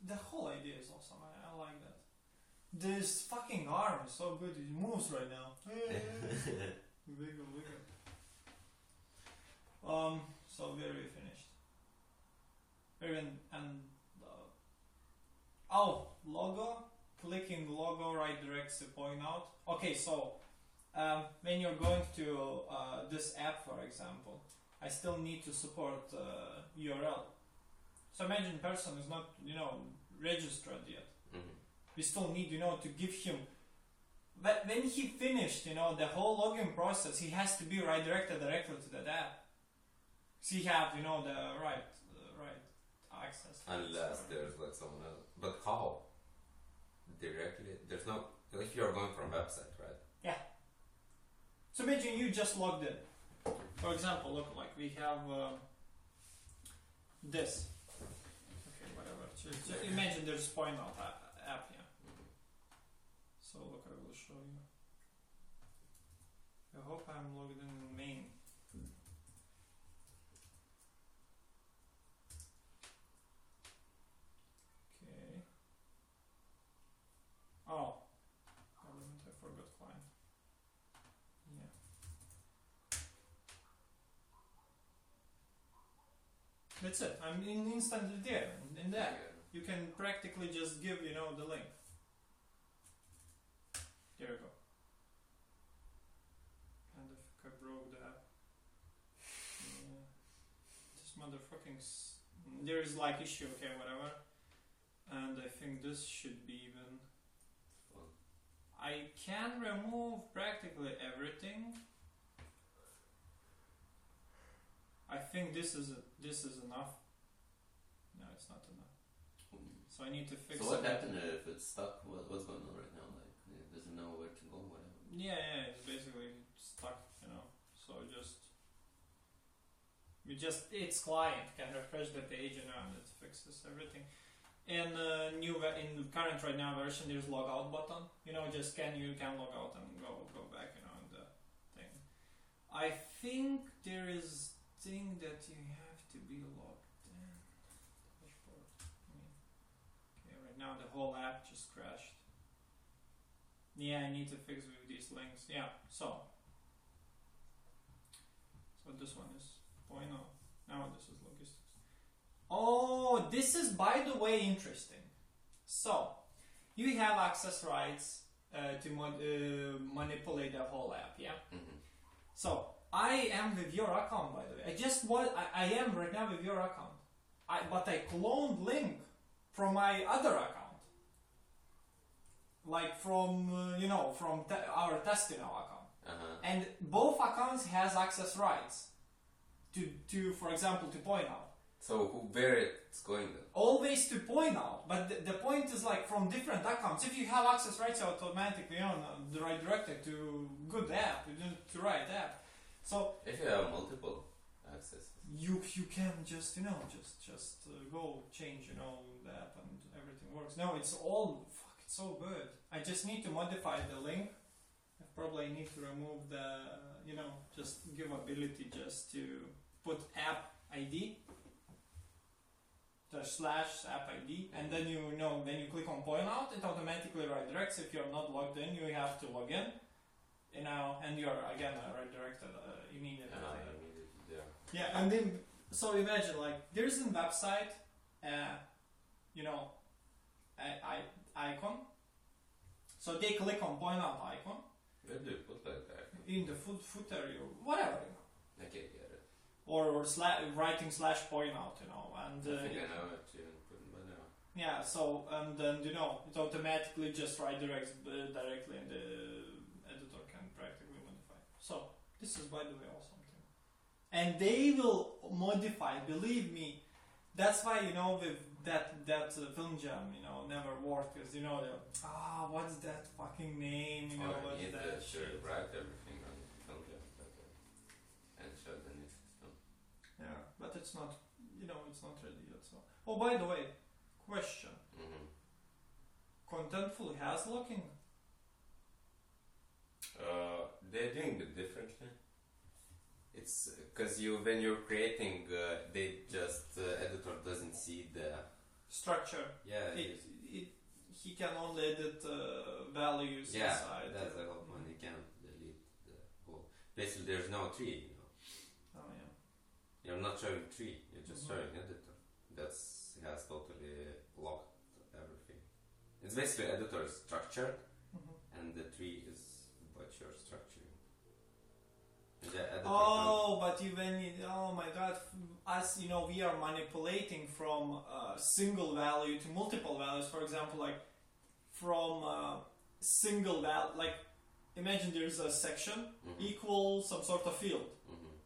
the whole idea is awesome. I like that. This fucking arm is so good. It moves right now. Wiggle, wiggle. So very finished. Logo. Clicking logo right directs to point out. Okay, so when you're going to this app, for example, I still need to support URL. So imagine person is not, registered yet. Mm-hmm. We still need, to give him. But when he finished, the whole login process, he has to be redirected directly to that app. So he have, the right access. Unless there's like someone else. But how? Directly? There's no. If you're going from website, right? Yeah. So imagine you just logged in. For example, look, like we have this. Okay, whatever. Just imagine there's Poinout app here. So look, I will show you. I hope I'm logged in main. Okay. Oh, element, I forgot client. Yeah. That's it. I'm instantly there. In there, you can practically just give, the link. There we go. And I broke the app. Yeah. This motherfucking. There is like issue, okay, whatever. And I think this should be even. I can remove practically everything. I think this is enough. No, it's not enough. So I need to fix it. So what happened if it's stuck? What's going on right now? Like, it doesn't know where to go, whatever. Yeah, it's basically stuck, So it's client can refresh the page, and it fixes everything. In in current right now version, there's logout button. Just you can log out and go back, in the thing. I think there is thing that you have to be logged in. Dashboard. Okay, right now the whole app just crashed. Yeah, I need to fix with these links. Yeah, so this one is Poinout. Now this is logistics. Oh, this is, by the way, interesting. So, you have access rights to manipulate the whole app, yeah? Mm-hmm. So, I am with your account, by the way. I am right now with your account. But I cloned link from my other account. Like from, from our Testino account. Uh-huh. And both accounts has access rights to for example, to Poinout. So where it's going then? Always to Poinout, but the point is like from different accounts. If you have access rights, automatically redirected to good app, to right app. So if you have multiple accesses, you can just go change the app and everything works. No, it's so good. I just need to modify the link. I probably need to remove the just give ability just to put app ID. The / app ID, and then when you click on Poinout, it automatically redirects. If you're not logged in, you have to log in, and you're again redirected immediately. Yeah, and then so imagine like there's a website, icon. So they click on Poinout icon. Where do you put that? In the footer, or whatever. Okay, get it. Or writing /Poinout, and I think I know it. You didn't put it, but no. Yeah, so and then it automatically just redirects directly, and the editor can practically modify. So this is, by the way, awesome thing. And they will modify. Believe me, that's why with that film jam, never worked, because what's that fucking name? What's that shit? Write everything on the film jam, and show the new system. Yeah, but it's not. It's not ready yet. So. Oh, by the way, question. Mm-hmm. Contentful has locking? They're doing it differently. It's because when you're creating, they just editor doesn't see the structure. Yeah, He can only edit values inside. That's the whole point. You can't delete the whole. Basically, there's no tree. You know. Oh yeah. You're not showing tree. You're just showing editor. Has totally locked everything. It's basically editor is structured, and the tree is what you're structuring. But oh my god, as you know, we are manipulating from single value to multiple values. For example, like from single value, like imagine there's a section equal some sort of field.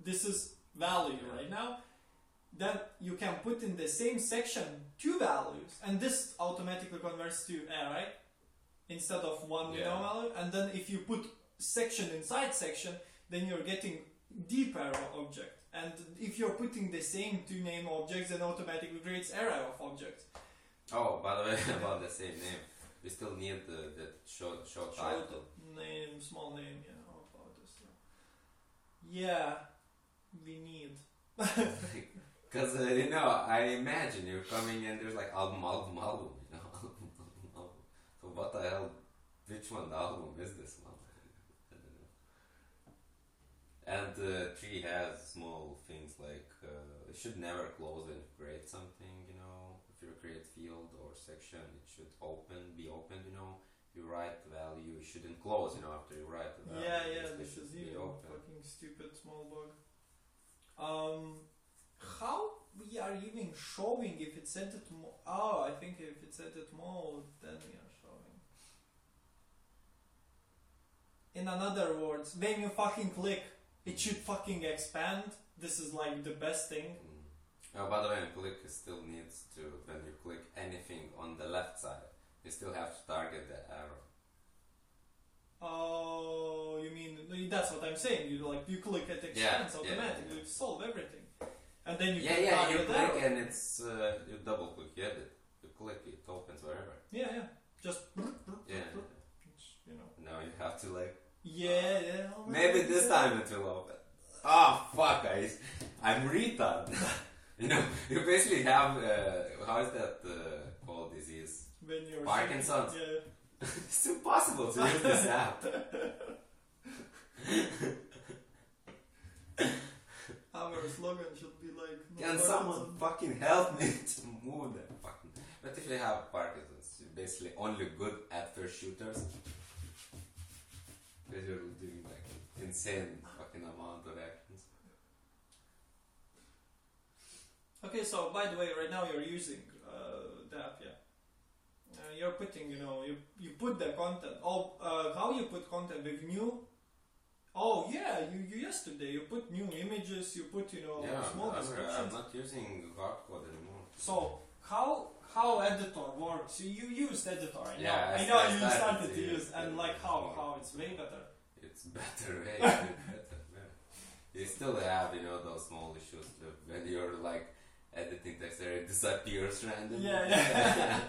This is value right now. Then you can put in the same section two values, and this automatically converts to array instead of one value. And then if you put section inside section, then you're getting deep array object. And if you're putting the same two name objects, then automatically creates array of objects. Oh, by the way, about the same name, we still need the show title. Name, small name, about this. Yeah, we need. Because, I imagine you're coming and there's like album, album, So what the hell, which one album is this one? I don't know. And the tree has small things like, it should never close when you create something, If you create field or section, it should be open, You write the value, it shouldn't close, after you write the value. Yeah, this is even fucking stupid small bug. How we are even showing if it's set it I think if it's set it mode, then we are showing. In other words, when you fucking click, it should fucking expand. This is like the best thing. Oh, by the way, click still needs to, when you click anything on the left side, you still have to target the arrow. Oh, you mean, that's what I'm saying. You click it expands automatically, you solve everything. And then you you click and it's you double click, you edit. You click, it opens wherever. Yeah. Just Now you have to maybe this time it will open. Oh fuck, guys, I'm retard. You basically have how is that called disease? When you're Parkinson's. Yeah. It's impossible to use this app. Our slogan should be like. Can someone fucking help me to move that fucking? But if you have Parkinson's, you're basically only good at first shooters. Because you're doing like an insane fucking amount of actions. Okay, so by the way, right now you're using the app, you're putting, you put the content. How you put content with new? Oh yeah, you yesterday you put new images, you put small descriptions. I'm not using hardcode anymore. So how editor works? You used editor. I know you started to use, and how it's way better. It's better, way better. You still have those small issues when you're like editing text there, it disappears randomly. Yeah.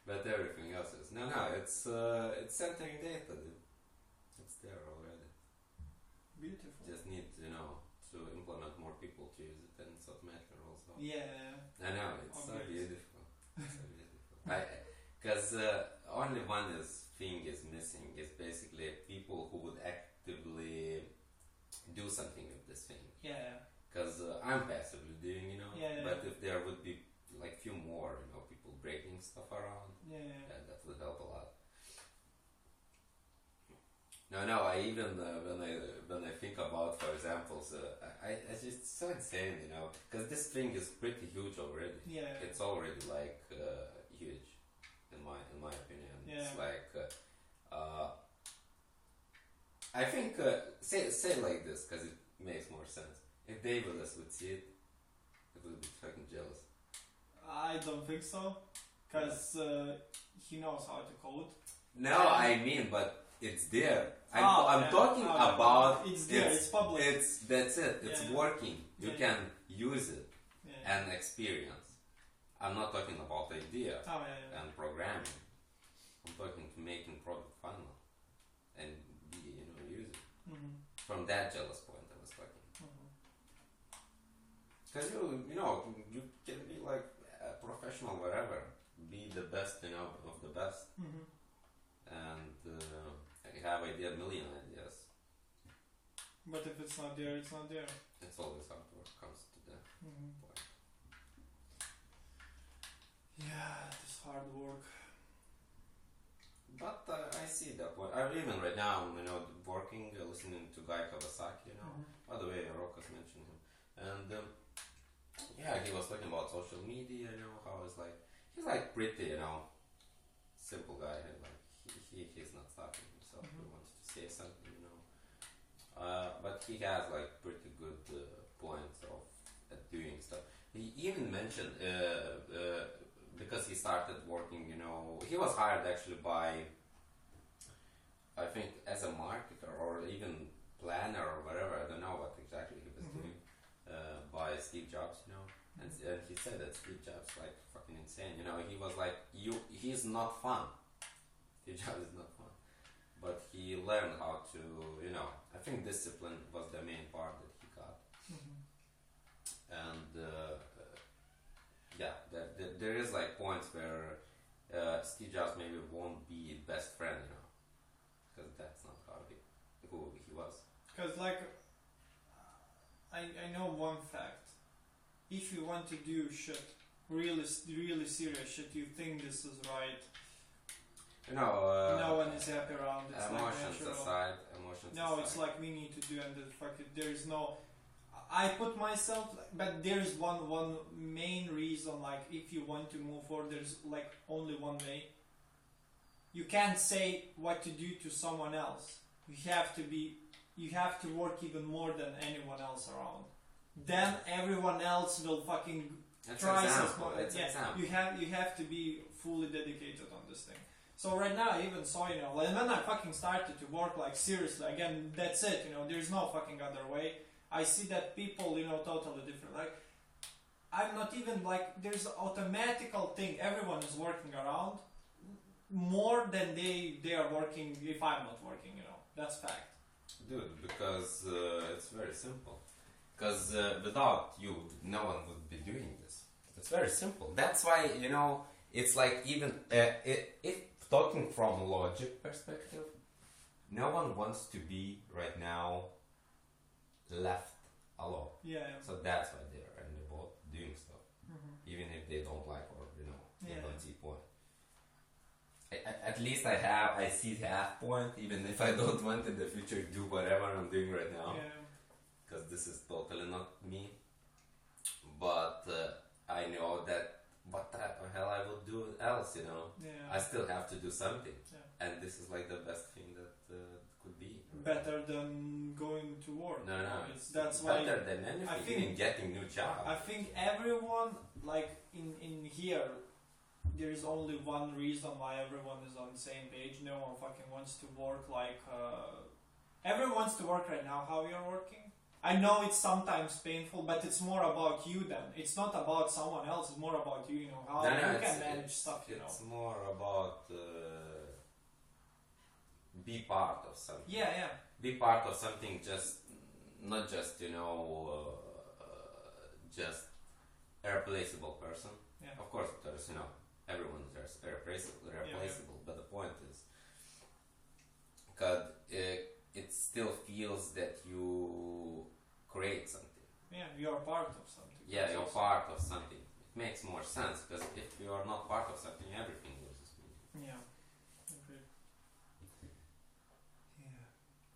But everything else is it's centering data. It's there already. Beautiful. Just need to implement more people to use it, and it's automatically rolls out. Yeah. I know, it's so beautiful. Because only one thing is missing. Is basically people who would actively do something with this thing. Yeah. Because I'm passively doing, Yeah. But if there would be like few more, people breaking stuff around, that would help a lot. No, I even when I think about, for example, it's just so insane, because this thing is pretty huge already. Yeah. It's already like huge, in my opinion. Yeah. It's like I think say like this because it makes more sense. If David would see it, it would be fucking jealous. I don't think so, because he knows how to code. No, I mean, but it's there. I'm talking about. It's there. It's public. That's it. It's working. You can use it Yeah. and experience. I'm not talking about idea and programming. I'm talking to making product final and use it. Mm-hmm. From that jealous point, I was talking. Mm-hmm. Because you know, you can be like a professional wherever, be the best, you know, of the best, and have a million ideas. But if it's not there, it's not there. It's always hard work comes to that point. Yeah, it's hard work. But I see that point. I'm even right now, you know, working, listening to Guy Kawasaki, you know. By the way, Rokas mentioned him. And yeah, he was talking about social media, you know, how it's like, he's like pretty, you know, simple guy. And like, he's not stopping himself. He wants to say something, you know. But he has like pretty good points of doing stuff. He even mentioned, because he started working, you know, he was hired actually by, I think, as a marketer or even planner or whatever, I don't know what exactly he was doing, by Steve Jobs, you know, and he said that Steve Jobs like fucking insane, you know, he was like, he's not fun, Steve Jobs is not fun, but he learned how to, you know, I think discipline was the main part that he got, and yeah, there is like points where Steve Jobs maybe won't be best friend, you know, because that's not who he was. Because like, I know one fact. If you want to do shit, really serious shit, you think this is right. You know, no one is happy around. It's emotions like aside, it's like we need to do, and there is no. I put myself, but there's one main reason. Like, if you want to move forward, there's like only one way. You can't say what to do to someone else. You have to work even more than anyone else around. Then everyone else will fucking try. You have to be fully dedicated on this thing. So right now, I even saw, you know, like when I fucking started to work like seriously again, that's it. You know, there's no fucking other way. I see that people, you know, totally different. Like, I'm not even like, there's an automatical thing. Everyone is working around more than they are working if I'm not working, you know. That's fact. Dude, because it's very simple. Because without you, no one would be doing this. It's very simple. That's why, you know, it's like even, if talking from logic perspective, no one wants to be right now left alone. Yeah. So that's why they're in the boat doing stuff, even if they don't like or you know they don't see point. At least I see half point, even if I don't want in the future do whatever I'm doing right now, because this is totally not me. But I know that what the hell I will do else, you know. I still have to do something, and this is like the best thing that could be. Better than going to work. No. That's better why than anything in getting new job. I think everyone, like in here, there is only one reason why everyone is on the same page. No one fucking wants to work like. Everyone wants to work right now. How you're working? I know it's sometimes painful, but it's more about you then. It's not about someone else. It's more about you. You know how you can manage stuff. You know. It's more about. Be part of something. Yeah. Be part of something, not just, you know, just a replaceable person. Yeah. Of course, there's, you know, everyone is replaceable, but the point is, because it still feels that you create something. Yeah, you're part of something. Yeah, you're part of something. It makes more sense, because if you are not part of something, everything loses meaning. Yeah.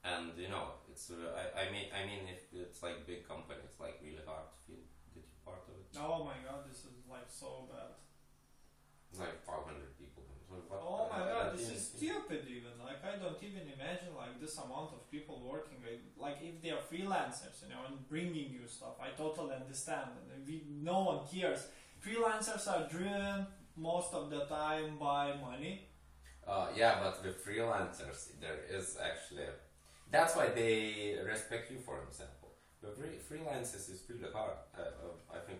And you know, it's I mean, if it's like big company, it's like really hard to feel that you're part of it. Oh my god, this is like so bad. Like 500 people. Oh my god, this is stupid even. Like, I don't even imagine like this amount of people working. Like, if they are freelancers, you know, and bringing you stuff, I totally understand. No one cares. Freelancers are driven most of the time by money. Yeah, but with freelancers, there is actually. That's why they respect you, for example. But freelancers is really hard. I think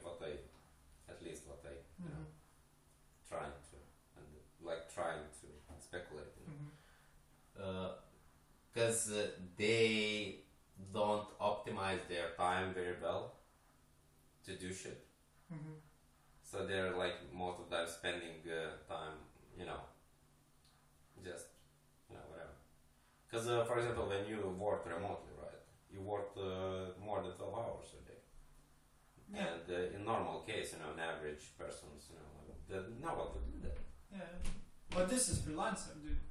at least what I, you know, trying to speculate. Because they don't optimize their time very well. to do shit. Mm-hmm. So they're like most of the time spending time, just whatever. Because for example, when you work remotely, right, you work more than 12 hours a day. Yeah. And in normal case, an average person's, no one would do that. Yeah. But this is freelancer, dude.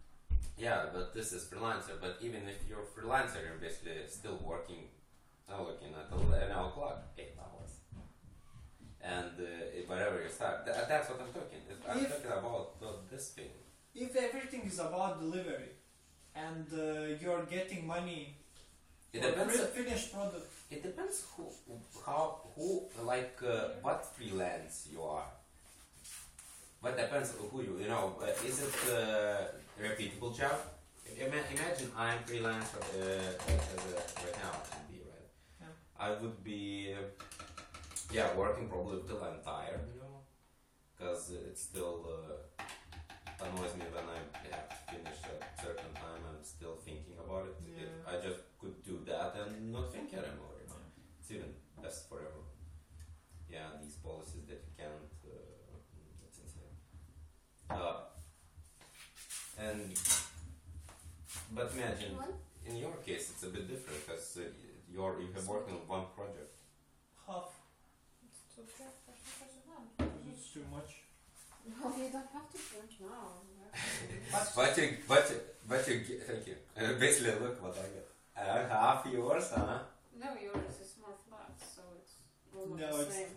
Yeah, but this is freelancer. But even if you're freelancer, you're basically still working, looking at an hour clock, 8 hours. And wherever you start, that's what I'm talking. I'm talking about this thing. If everything is about delivery, and you're getting money It for depends. finished product. It depends what freelance you are. But depends on who you know. Is it a repeatable job? Imagine I'm freelance right now. Right? Yeah. I would be working probably till I'm tired, because it still annoys me when I have to finish at a certain time. I'm still thinking about it. Yeah. I just could do that and not think anymore. It's even best for everyone. Yeah, these policies that you can't. That's insane. But imagine in your case it's a bit different because you have worked on one project. Half. It's okay. It's too much. No, you don't have to drink now. But you thank you. Basically, look what I got. Half yours, huh? No, yours is more flat, so it's almost No, the it's- same.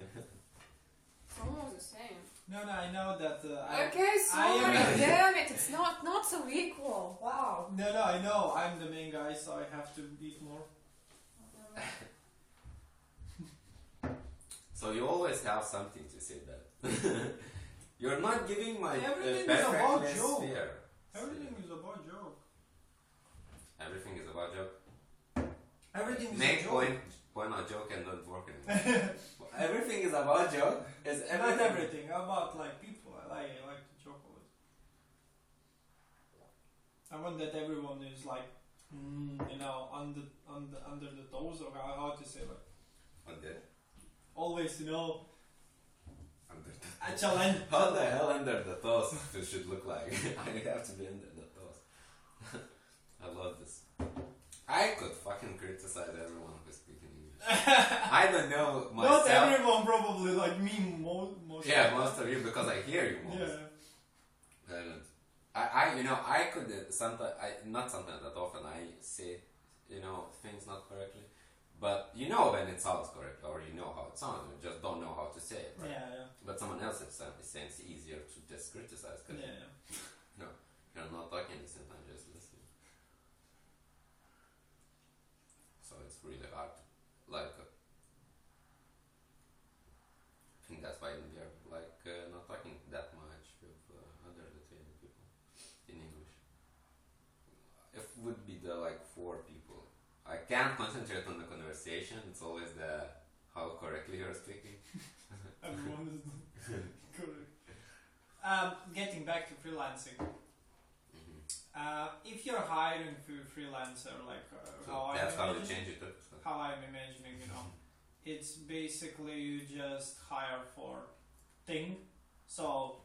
It's almost the same. No, I know that. Okay, sorry. am- Damn it! It's not so equal. Wow. No, I know. I'm the main guy, so I have to eat more. So you always have something to say that. You're not giving my Everything is about perfectness joke. fair. Everything is about joke. Everything is about joke. Everything is Make a joke. point on joke and don't work anymore. Everything is about joke. Is Not everything. About like people. I like to joke a lot. I want that everyone is like, under the toes, or how to say like. Under Always, the a challenge. How the hell under the toes it should look like? I have to be under the toes. I love this. I could fucking criticize everyone who's speaking English. I don't know myself. Not everyone, probably like me, most. Yeah, most of you, because I hear you most. Yeah. And I could not sometimes that often I say, things not correctly. But when it sounds correct, or how it sounds, you just don't know how to say it, right? Yeah. But someone else is saying it's easier to just criticize because you're not talking at the same time, just listening. So it's really hard. I think that's why we are not talking that much with other Lithuanian people in English. If it would be the 4 people, I can't concentrate on the conversation. It's always how correctly you're speaking. Everyone is correct. Getting back to freelancing. If you're hiring freelancer, That's how you change it. How I'm imagining, it's basically you just hire for thing. So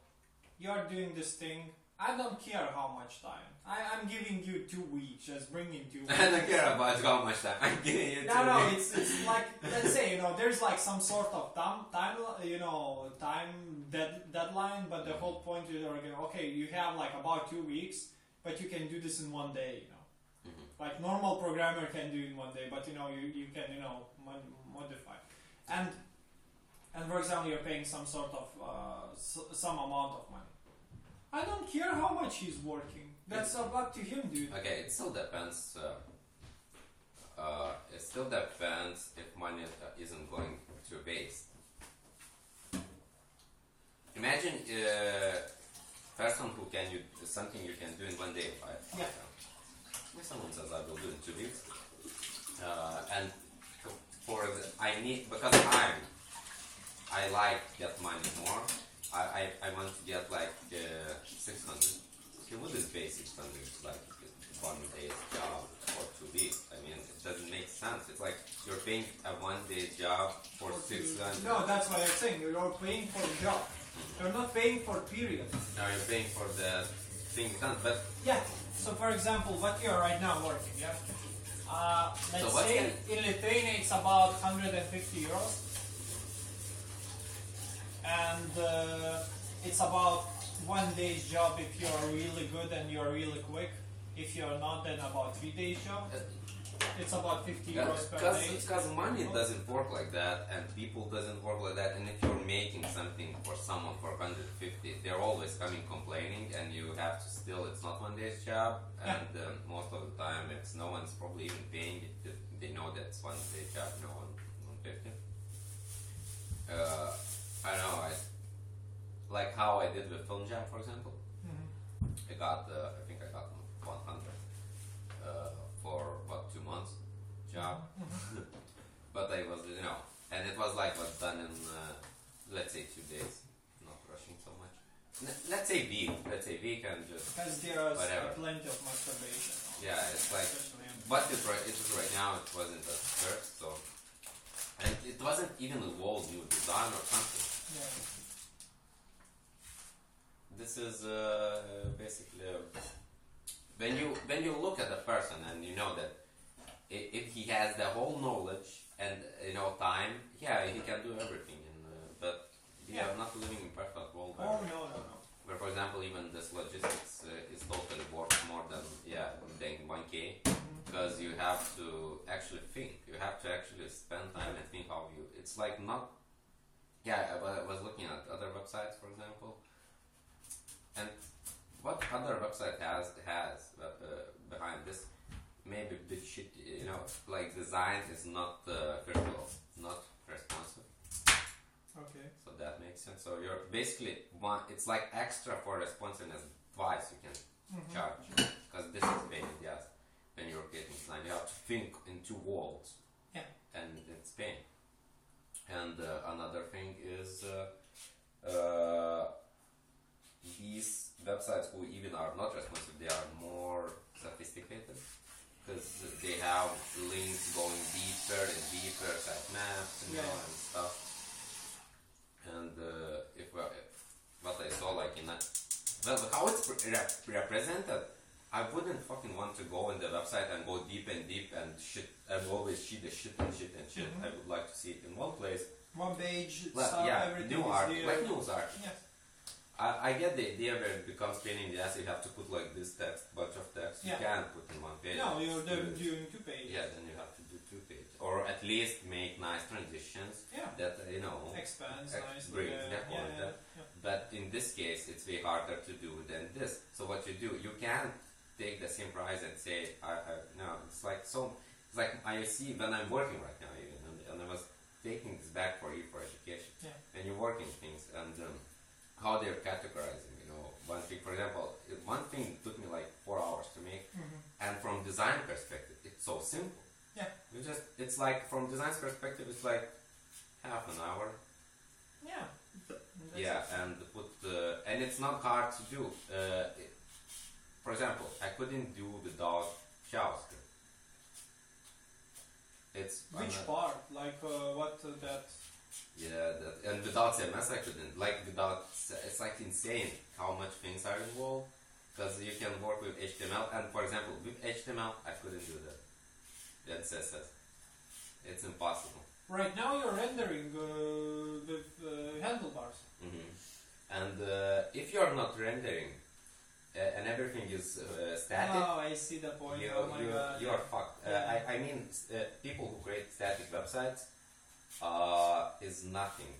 you're doing this thing. I don't care how much time. I'm giving you 2 weeks. Just bring in 2 weeks. I don't care about how much time. I'm giving you 2 weeks. It's like, let's say, there's like some sort of time deadline, but the whole point is, okay, you have like about 2 weeks, but you can do this in 1 day, Like normal programmer can do in 1 day, but you can, modify. And for example, you're paying some sort of, some amount of money. I don't care how much he's working. That's up to him, dude. Okay, it still depends. It still depends if money isn't going to waste. Imagine person who can something you can do in 1 day, right? Yeah. If someone says I will do it in 2 weeks, and because I like get money more. I want to get 600. He wouldn't pay 600 like 1 day's job for 2 weeks. I mean, it doesn't make sense. It's like you're paying a 1-day job for 600. No, that's what I'm saying. You're paying for the job. You're not paying for period. No, you're paying for the thing done, but Yeah. So for example, what you are right now working, yeah. Let's So what's say in Lithuania it's about 150 euros, and it's about 1 day's job if you are really good and you are really quick. If you are not, then about 3 days job. It's about 50 euros per day. because money doesn't work like that, and people doesn't work like that. And if you're making something for someone for 150, they're always coming complaining, and you have to still. It's not 1 day's job, and most of the time, it's no one's probably even paying it. They know that it's 1 day's job, no 150. I know. I like how I did with Film Jam, for example. I got, I think I got 100 for what 2 months job, but I was, and it was like what's done in let's say 2 days, not rushing so much. Let's say week and just Because there is whatever. plenty of masturbation. Yeah, it's like Especially in- what it is right now. It wasn't at first, so and it wasn't even a whole new design or something. Yeah. This is basically when you look at a person and you know that if he has the whole knowledge and time, yeah, he can do everything. But we are not living in perfect world. Oh no. Where, for example, even this logistics is totally worth more than 1K, because you have to actually think. You have to actually spend time and think how you. It's like not. Yeah, I was looking at other websites, for example, and what other website has behind this? Maybe the shit, like design is not virtual, not responsive. Okay. So that makes sense. So you're basically it's like extra for responsiveness twice you can charge, because this is pain in the ass. When you're creating design, you have to think in 2 worlds. Yeah. And it's pain. And another thing is these websites who even are not responsive, they are more sophisticated, because they have links going deeper and deeper, like maps, and stuff. And if what I saw, like how it's represented, I wouldn't fucking want to go in the website and go deep and shit, and always shit and shit. I would like to see it in one place. One page, Like, stuff, everything new is art, there. like news art. Yes. I get the idea where it becomes pain in the ass. You have to put like this text, bunch of text. You can't put in one page. No, you're doing 2 pages. Yeah, then you have to do 2 pages, or at least make nice transitions. Yeah. That Expands nicely. brings that content. But in this case, it's way harder to do than this. So what you do, you can't take the same price and say, no. It's like It's like I see when I'm working right now, even, and I was taking this back for education. Yeah. And you're working things and how they're categorizing. One thing, for example, one thing took me like 4 hours to make, and from design perspective, it's so simple. Yeah. It's like from design's perspective, it's like half an hour. Yeah. And and it's not hard to do. For example, I couldn't do the dog chow script. Which part? Like what that? Yeah, and without CMS I couldn't. It's like insane how much things are involved. Because you can work with HTML, and for example, with HTML I couldn't do that. That CSS. It's impossible. Right now you're rendering with handlebars. And if you're not rendering and everything is static, Oh, I see the point. Oh my god. you are fucked. Yeah. I mean, people who create static websites is nothing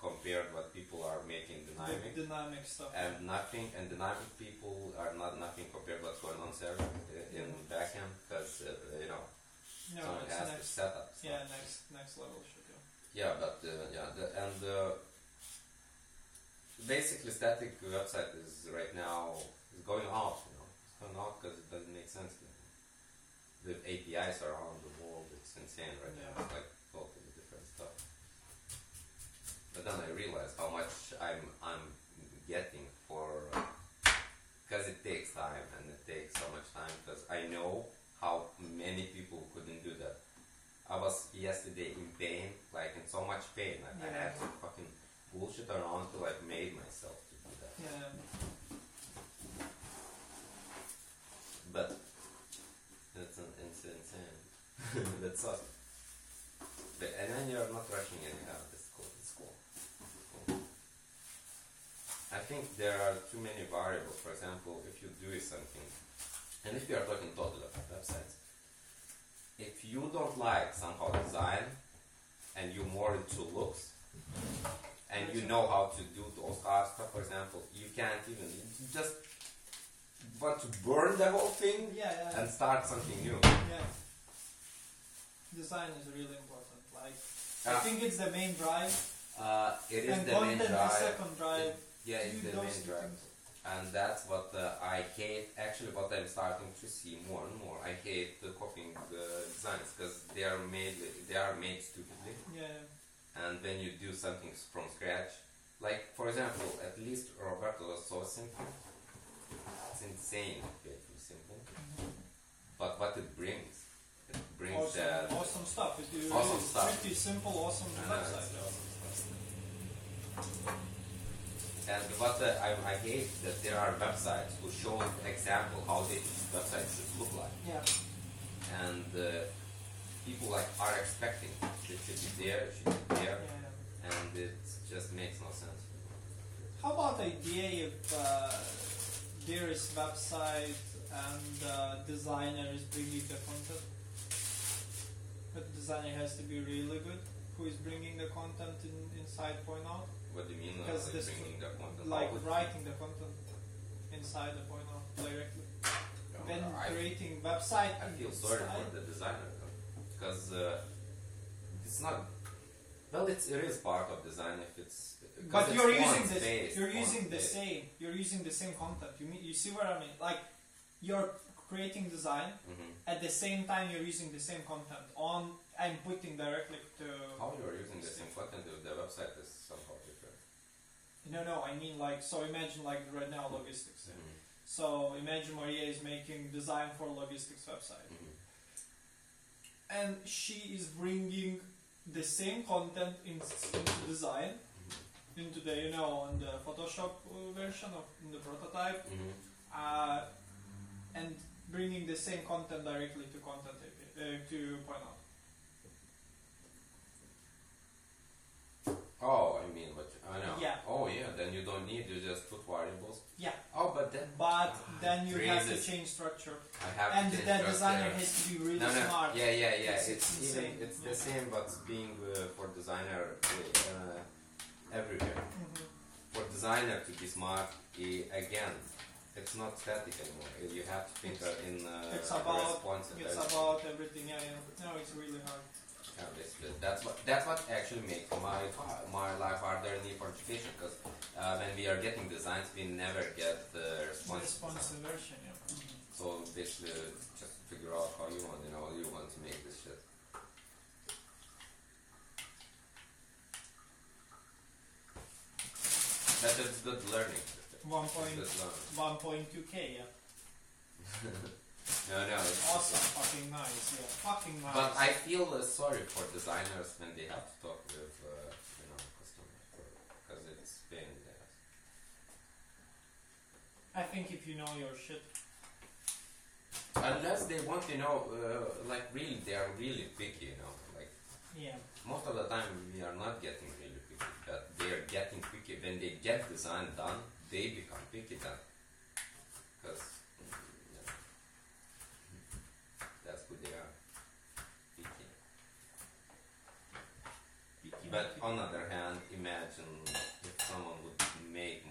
compared what people are making dynamic. Dynamic stuff. And dynamic people are not nothing compared what's going on server in backend, because No, someone it's has to next. set up stuff. Yeah, next level shit. Yeah, but basically static website is right now is going off. It's going off because it doesn't make sense. The APIs around the world, it's insane right now. It's like totally different stuff. But then I realized how much I'm getting for because it takes time, and it takes so much time, because I know how many people couldn't do that. I was yesterday in pain, like in so much pain. Like I had to fucking bullshit around to like made myself to do that. Yeah. But it's insane. That's awesome. And then you're not rushing anyhow. It's cool. It's cool. I think there are too many variables. For example, if you do something, and if you are talking totally about websites, if you don't like somehow design, and you're more into looks, and you know how to do those hard stuff, for example, you can't even, you just want to burn the whole thing and start something new. Yeah. Design is really important. Like, I think it's the main drive. It is and the main content drive. The second drive. It's the main drive. And that's what I hate. Actually, what I'm starting to see more and more. I hate copying designs because they are made stupidly. Yeah. And when you do something from scratch, like for example, at least Roberto was so simple. It's insane, beautifully simple. But what it brings awesome stuff. It's awesome stuff. Pretty simple, awesome website. And what I hate that there are websites who show an example how the website should look like. Yeah. And people like are expecting it should be there, it should be there, and it just makes no sense. How about the idea if there is website and designer is bringing the content? But the designer has to be really good. Who is bringing the content inside Poinout? What do you mean? Because Like bringing the content? Like writing the content inside the Poinout directly. Then creating website. I feel sorry for the designer because it's not. Well, it is part of design if it's. But you're using this. You're using the same. You're using the same content. You see what I mean? Like you're creating design at the same time you're using the same content on and putting directly to. How you're using the same content if the website is somehow different? No. I mean like so. Imagine like right now logistics. So imagine Maria is making design for logistics website, and she is bringing the same content into design, into the on the Photoshop version of in the prototype, and bringing the same content directly to to Poinout. Oh, I mean, what I know. Yeah. Oh, yeah. Then you don't need. You just put variables. Yeah. Oh, but then you have to change structure. I have and to change the structure. designer has to be really smart. Yeah. It's the same, but being for designer everywhere. For designer to be smart, again, it's not static anymore. You have to think in response. It's about everything. Yeah. No, it's really hard. Yeah, basically, that's what actually makes my life harder in for education because when we are getting designs, we never get the responsive version. Yeah. So basically, just figure out how you want to make this shit. But it's good learning. 1.2K. Yeah. No, it's awesome, fucking nice, yeah, fucking nice. But I feel sorry for designers when they have to talk with, customers because it's pain in the ass. I think if you know your shit. Unless they want, like really, they are really picky, like. Yeah. Most of the time we are not getting really picky, but they are getting picky. When they get design done, they become picky then. Because. That's who they are. Picky. But on the other hand, imagine if someone would make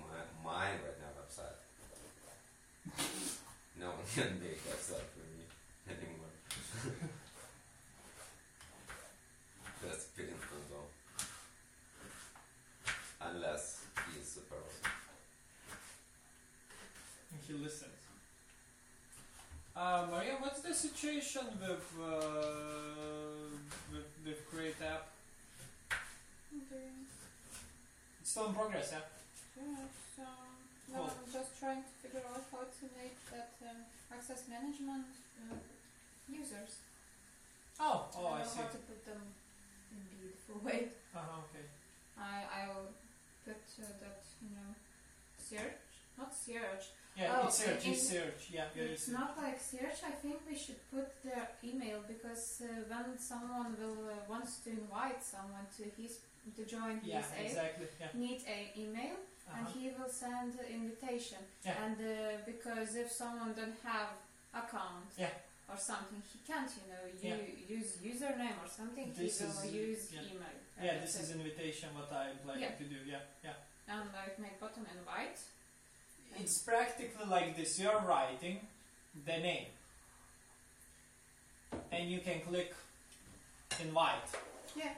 mine right now website. No one can make website for me anymore. That's painful though. Unless he's super awesome. And he listens. Maria, what's the situation with Create App? Okay. It's still in progress, yeah? Yeah, so no, I'm just trying to figure out how to make that access management users. Oh, I I see. how to put the wait. Okay. I will put that, search, not search. Yeah, Oh, it's search. It's in- search. Yeah, It's not like search. I think we should put their email because when someone will wants to invite someone to join his Yeah, app, exactly. Yeah. need a email and he will send invitation. Yeah. And because if someone don't have account Yeah. or something, he can't, Yeah. use username or something. This he will is, use yeah. email. Yeah, this is invitation. What I planning to do. Yeah, yeah. And like make button invite. It's practically like this. You're writing the name, and you can click invite. Yeah.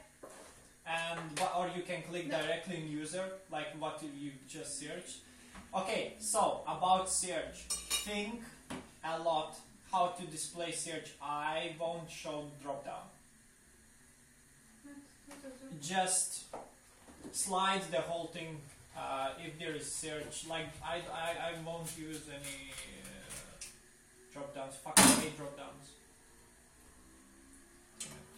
Or you can click directly in user, like what you just searched. Okay, so about search, think a lot how to display search. I won't show drop down. Just slide the whole thing. If there is search, like I won't use any drop downs. Fuck, I hate drop downs.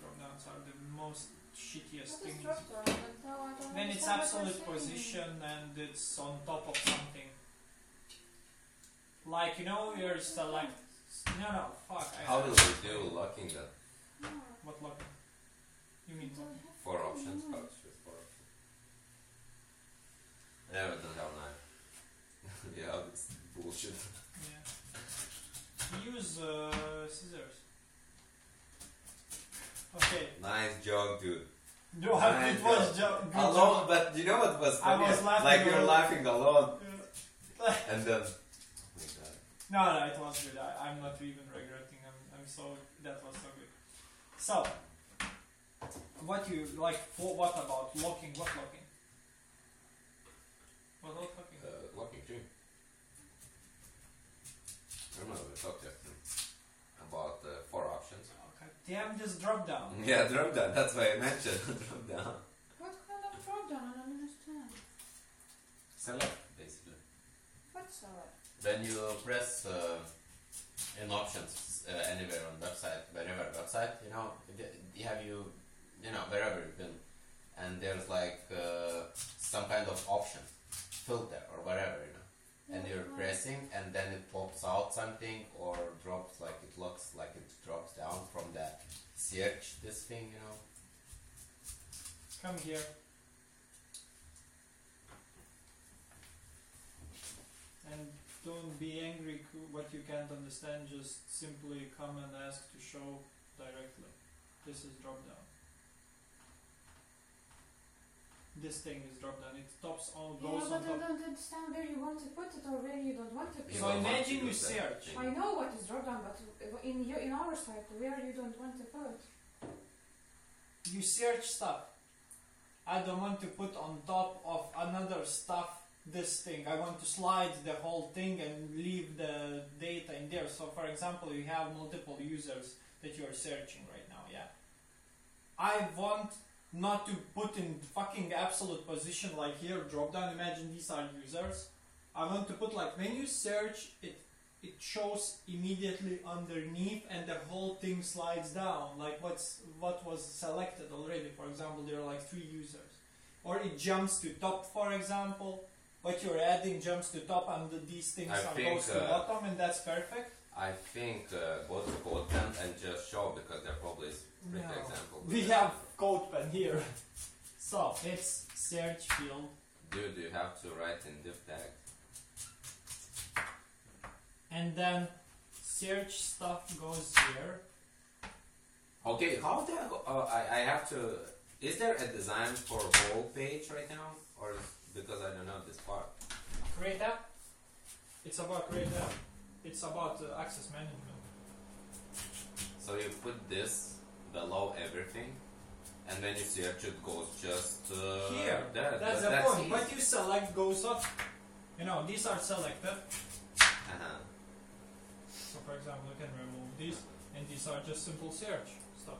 Drop downs are the most shittiest What is things. drop down? No, I don't When it's understand what absolute you're saying. position and it's on top of something. Like, you're select. No, fuck. How do we do locking that? No, What locking? You mean don't locking? have 4 to options. know. How to choose 4 options? Yeah, we don't have 9. Yeah, that's bullshit. Yeah. Use scissors. Okay. Nice joke, dude. No, it was good Alone, job. but you know what was I funny? was laughing Like you're alone. laughing alone, and then. No, it was good. I'm not even regretting. That was so good. So, what you like? What about locking? What locking? What about locking? Locking too. I remember we talked yesterday about 4 options. Okay. Damn this drop down. Yeah, drop down. That's why I mentioned drop down. What kind of drop down? I don't understand. Select basically. What's select? When you press in options anywhere on website, wherever website, wherever you've been, and there's like some kind of option, filter or whatever, and you're pressing, and then it pops out something or drops, like it looks like it drops down from the search this thing, Come here. And don't be angry what you can't understand, just simply come and ask to show directly. This is drop down. This thing is drop down. It stops on, goes but on I top. don't understand where you want to put it or where you don't want to put You So it. don't want imagine to you use that search. thing. I know what is drop down, but in our site, where you don't want to put. You search stuff. I don't want to put on top of another stuff this thing. I want to slide the whole thing and leave the data in there. So for example, you have multiple users that you are searching right now, yeah. I want not to put in fucking absolute position like here, drop down. Imagine these are users. I want to put like when you search, it shows immediately underneath and the whole thing slides down like what was selected already. For example, there are like 3 users, or it jumps to top, for example. What you're adding jumps to top and these things goes to bottom, and that's perfect. I think go to code pen and just show, because there probably is pretty No. example. We have code pen here. So it's search field. Dude, you have to write in div tag. And then search stuff goes here. Okay, how do I go? I have to. Is there a design for whole page right now, or because I don't know this part? Create app. It's about create app. It's about access management. So you put this below everything, and when you search, it goes just Here. there. That's the That's point. easy. What you select goes up. These are selected. Uh-huh. So for example, you can remove these, and these are just simple search stuff.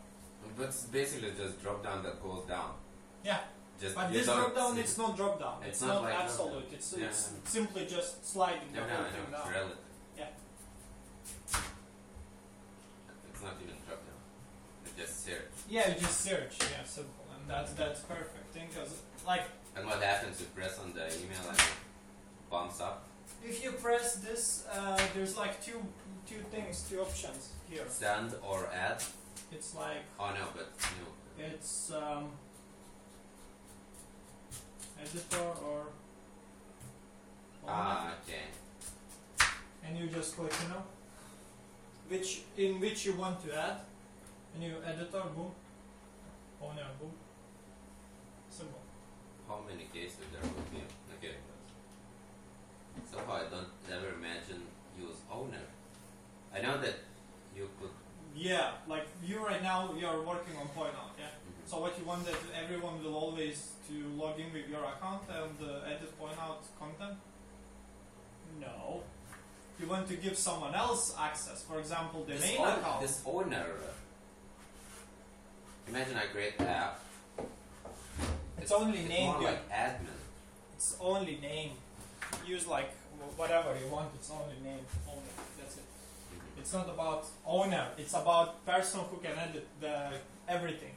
But it's basically just drop down that goes down. Yeah. Just But you this don't drop down, see- it's not drop down. It's It's not not like absolute. drop It's Yeah, it's yeah. simply just sliding the No, whole I thing know, it's down. relative. Yeah. It's not even drop down. It's just search. Yeah, you just search. Yeah, simple, and that's perfect thing. Cause like And what happens? You press on the email and it bumps up. if you press this, there's like two things, two options here. Send or add. It's like Oh no, but no. it's editor or Okay. and you just click, you know, which you want to add, and you editor, boom, owner, boom, simple. How many cases there would be? Okay. Somehow I don't ever imagine use owner. I know that you could. Yeah, like you right now, you are working on Poinout, yeah. Mhm. So what you want that everyone will always to log in with your account and edit Poinout content? No. You want to give someone else access, for example, the main account. This owner. Imagine I create an app. It's only It's name. more like admin. It's only name. Use like whatever you want. It's only name. Only. That's it. Mhm. It's not about owner. It's about person who can edit the everything.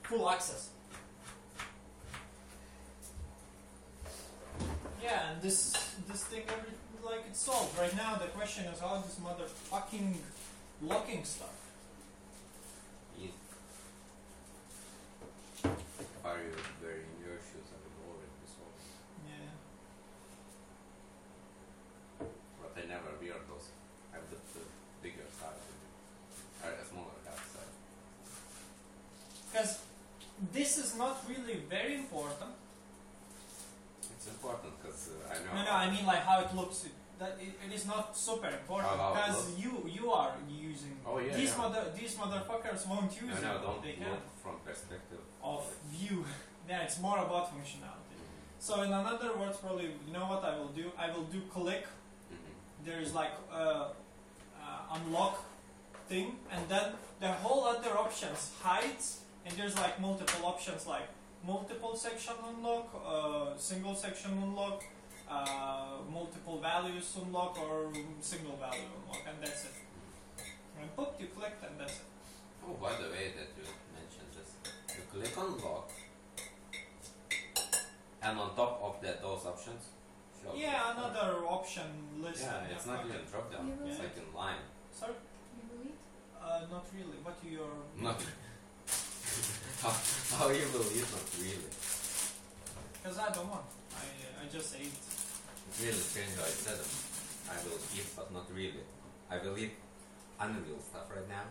Full access. Yeah, and this thing, like it's solved right now. The question is how this motherfucking blocking stuff. If are you very in your shoes, I would already be solved. Yeah. But I never wear those. I have the bigger size, or a smaller half size. Because this is not really very important. It's important because I know. No, I mean like how it looks. It is not super important How it because looks? you are using. Oh yeah. These yeah. These motherfuckers won't use No, it. don't They look can't. from perspective Of view. Yeah, it's more about functionality. So in another words, probably you know what I will do? I will do click. Mhm. There is like unlock thing, and then the whole other options hides, and there's like multiple options like multiple section unlock, single section unlock, multiple values unlock, or single value unlock, and that's it. And pop, you click, and that's it. Oh, by the way, that you mentioned this, you click on lock, and on top of that, those options. Show Yeah, another option list. Yeah, it's not even drop down. You It's will- like in line. You Sorry? will eat? Not really. What you're. Not. how you believe? Not really. Because I don't want. I just ate. It's really strange how I said it. I will eat, but not really. I will eat unreal stuff right now.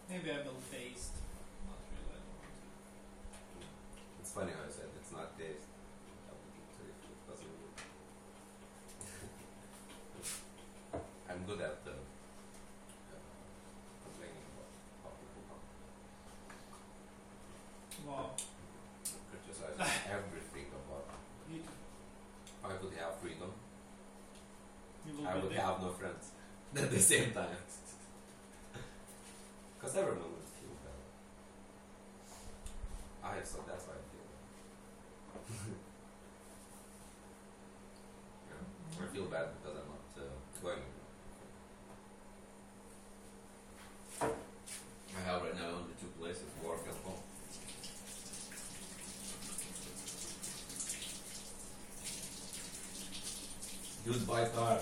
Maybe I will taste. Not really. I don't want to. It's funny how I said it's not taste. I would eat it if it wasn't good. I'm good at complaining about how people come. Wow. Criticize everything about. You too. If I would have freedom, You will I be would there. have no friends at the same time. Because everyone would feel better. So that's why I feel bad. Yeah. I feel bad because I'm not going. I have right now only two places, work and home. Dude, buy car.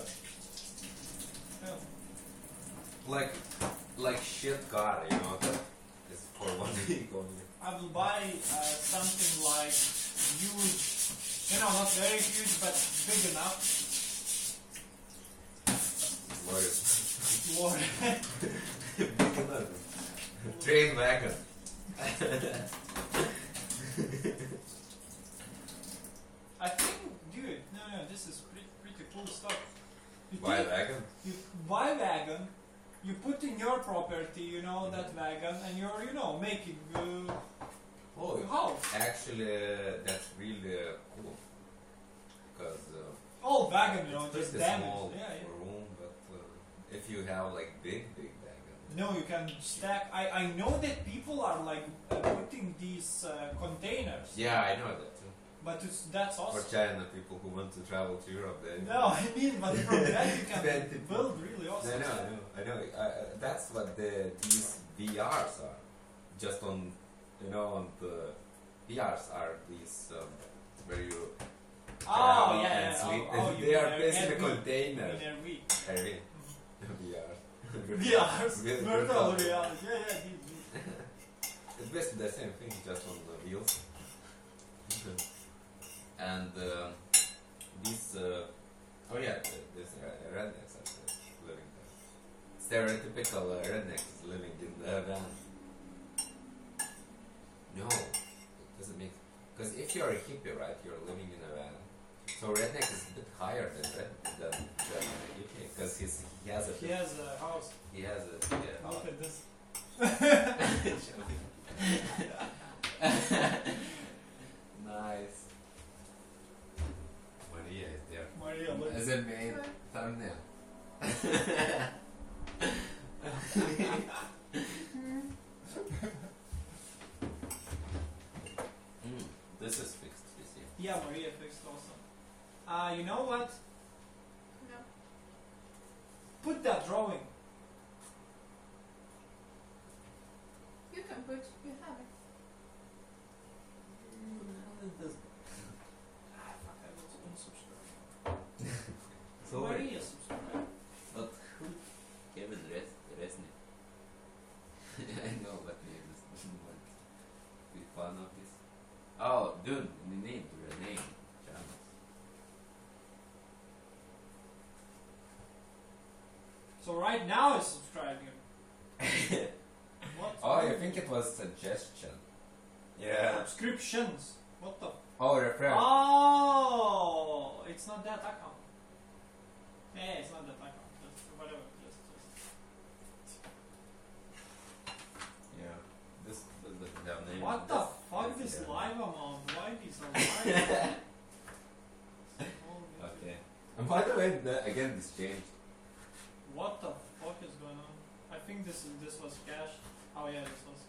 Yeah. Like shit car, you know, that is for 1 week only. I will buy something like huge, you know, not very huge, but big enough. Lawyer. Lord. Big enough. Train wagon. I think, dude, no, this is pretty cool stuff. You Buy take- wagon? You buy wagon, you put in your property, you know, that wagon, and you're, you know, making Oh, house. actually, that's really cool. Because All wagon, you know, it's just pretty damaged. small Yeah, yeah. room, but if you have like big wagon. No, you can stack. I know that people are like putting these containers. Yeah, I know that too. But that's For awesome. China, people who want to travel to Europe, they No, I mean, but from that you can 20 build really awesome stuff. I know. That's what these VRs are. Just on, on the VRs are these where you travel and sleep. They are placed in a container. In a week. RV. VR. VRs. Virtual reality. Yeah. It's basically the same thing, just on the wheels. And these, these rednecks are living there. Stereotypical rednecks living in the van. No, it doesn't make. Because if you're a hippie, right, you're living in a van. So redneck is a bit higher than a hippie, because he has a house. He has a house. Look at this. Nice. Maria is there. Maria, look. As a main thumbnail. This is fixed, you see. Yeah, Maria fixed also. You know what? No. Put that drawing. You can put. You have it. Fuck, I was unsubscribed. So Maria subscribed. but who? Kevin Resnick. I know, but maybe this doesn't want to be fun of this. Oh, dude, we need to rename channels. So right now it's subscribing. What? Oh, I think it was suggestion. Yeah. Subscriptions. What the? Oh, refresh. Oh, it's not that account. Yeah, it's not that account. Just whatever. Just. Yeah. This the name. What the fuck? This live amount? Why is so live? Okay. And by the way, again, this changed. What the fuck is going on? I think this was cash. Oh yeah, this was.